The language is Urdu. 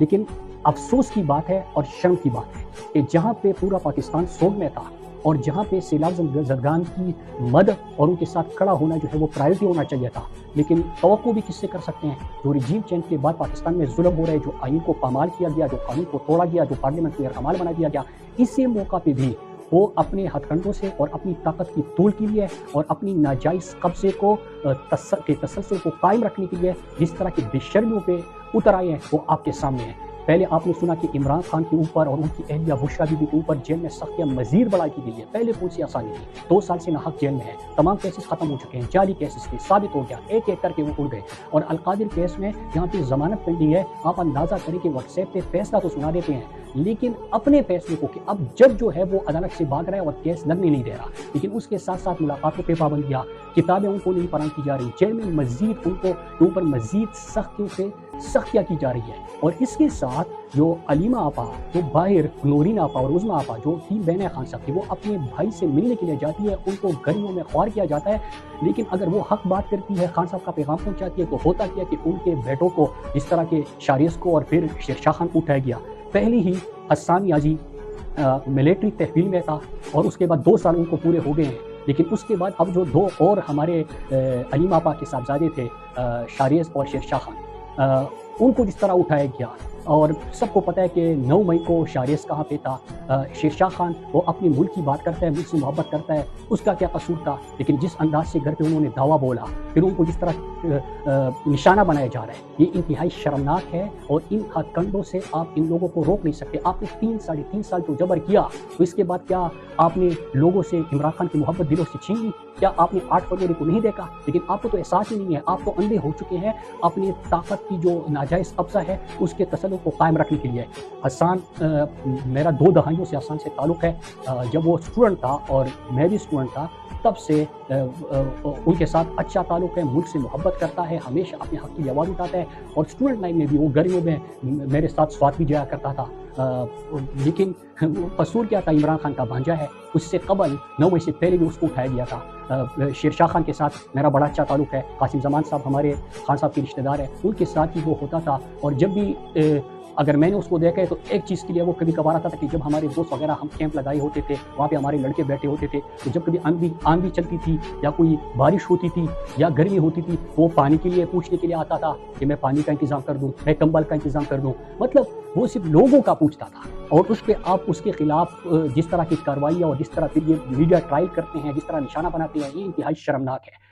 لیکن افسوس کی بات ہے اور شرم کی بات ہے کہ جہاں پہ پورا پاکستان سوگ میں تھا اور جہاں پہ سیلاب زدگان کی مدد اور ان کے ساتھ کھڑا ہونا جو ہے وہ پرائرٹی ہونا چاہیے تھا، لیکن توقع بھی کس سے کر سکتے ہیں؟ جو رجیم چینج کے بعد پاکستان میں ظلم ہو رہے، جو آئین کو پامال کیا گیا، جو قانون کو توڑا گیا، جو پارلیمنٹ کو یرغمال بنا دیا گیا، اسی موقع پہ بھی وہ اپنے ہتھ کنڈوں سے اور اپنی طاقت کی طول کے لیے اور اپنی ناجائز قبضے کو تسلسل کو قائم رکھنے کے لیے جس طرح کی بے شرمیوں پہ اتر آئے ہیں وہ آپ کے سامنے ہیں۔ پہلے آپ نے سنا کہ عمران خان کے اوپر اور ان کی اہلیہ بشریٰ بی بی کے اوپر جیل میں سختیاں مزید بڑھائی کی گئی ہے۔ پہلے کون سی آسانی تھی؟ 2 سال سے ناحق جیل میں ہے، تمام کیسز ختم ہو چکے ہیں، جعلی کیسز تھے، ثابت ہو گیا، ایک ایک کر کے وہ اڑ گئے۔ اور القادر کیس میں یہاں پہ ضمانت پینڈنگ ہے، آپ اندازہ کریں کہ واٹس ایپ پہ فیصلہ تو سنا دیتے ہیں لیکن اپنے فیصلے کو کہ اب جج جو ہے وہ عدالت سے بھاگ رہا ہے اور کیس لگنے نہیں دے رہا، لیکن اس کے ساتھ ساتھ ملاقاتوں پہ پابندیاں، کتابیں ان کو نہیں فراہم کی جا رہی، جیل میں مزید ان کو اوپر مزید سختیوں سے سختیاں کی جا رہی ہے۔ اور اس کے ساتھ جو علیمہ آپا، جو باہر نورین آپا اور عظمیٰ آپا جو 3 بہنیں خان صاحب کی، وہ اپنے بھائی سے ملنے کے لیے جاتی ہے، ان کو گلیوں میں خوار کیا جاتا ہے، لیکن اگر وہ حق بات کرتی ہے، خان صاحب کا پیغام پہنچاتی ہے تو ہوتا کیا کہ ان کے بیٹوں کو جس طرح کے شاریس کو اور پھر شیرشاہ خان کو اٹھایا گیا۔ پہلے ہی حسان یازی ملٹری تحویل میں تھا اور اس کے بعد 2 سال ان کو پورے ہو گئے ہیں، لیکن اس کے بعد اب جو 2 اور ہمارے علیمہ آپا کے صاحبزادے تھے شاریس اور شیرشاہ خان، ان کو جس طرح اٹھایا گیا اور سب کو پتہ ہے کہ 9 مئی کو شاریس کہاں پہ تھا، شیرشاہ خان وہ اپنے ملک کی بات کرتا ہے، ملک سے محبت کرتا ہے، اس کا کیا قصور تھا؟ لیکن جس انداز سے گھر پہ انہوں نے دعویٰ بولا، پھر ان کو جس طرح نشانہ بنایا جا رہا ہے، یہ انتہائی شرمناک ہے اور ان ہتھ کنڈوں سے آپ ان لوگوں کو روک نہیں سکتے۔ آپ نے 3 سال جو جبر کیا تو اس کے بعد کیا آپ نے لوگوں سے عمران خان کی محبت دلوں سے چھین لی؟ کیا آپ نے 8 فروری کو نہیں دیکھا؟ لیکن آپ کو تو احساس ہی نہیں ہے، آپ تو اندھے ہو چکے ہیں اپنی طاقت کی جو ناجائز قبضہ ہے اس کے تسلط کو قائم رکھنے کے لیے۔ حسان، میرا 2 دہائیوں سے حسان سے تعلق ہے، جب وہ اسٹوڈنٹ تھا اور میں بھی اسٹوڈنٹ تھا تب سے ان کے ساتھ اچھا تعلق ہے، ملک سے محبت کرتا ہے، ہمیشہ اپنے حق کی آواز اٹھاتا ہے اور اسٹوڈنٹ لائف میں بھی وہ گرمیوں میں میرے ساتھ سوات بھی جایا کرتا تھا۔ لیکن قصور کیا تھا؟ عمران خان کا بھانجا ہے، اس سے قبل 9 مئی سے پہلے بھی اس کو اٹھایا گیا تھا۔ شیرشاہ خان کے ساتھ میرا بڑا اچھا تعلق ہے، قاسم زمان صاحب ہمارے خان صاحب کے رشتہ دار ہیں، ان کے ساتھ بھی وہ ہوتا تھا اور جب بھی اگر میں نے اس کو دیکھا ہے تو ایک چیز کے لیے وہ کبھی کبھار آتا تھا کہ جب ہمارے دوست وغیرہ ہم کیمپ لگائے ہوتے تھے وہاں پہ ہمارے لڑکے بیٹھے ہوتے تھے تو جب کبھی آندھی چلتی تھی یا کوئی بارش ہوتی تھی یا گرمی ہوتی تھی وہ پانی کے لیے پوچھنے کے لیے آتا تھا کہ میں پانی کا انتظام کر دوں، میں کمبل کا انتظام کر دوں، مطلب وہ صرف لوگوں کا پوچھتا تھا اور اس پہ آپ اس کے خلاف جس طرح کی کارروائیاں اور جس طرح پھر یہ میڈیا ٹرائل کرتے ہیں، جس طرح نشانہ بناتے ہیں، یہ انتہائی شرمناک ہے۔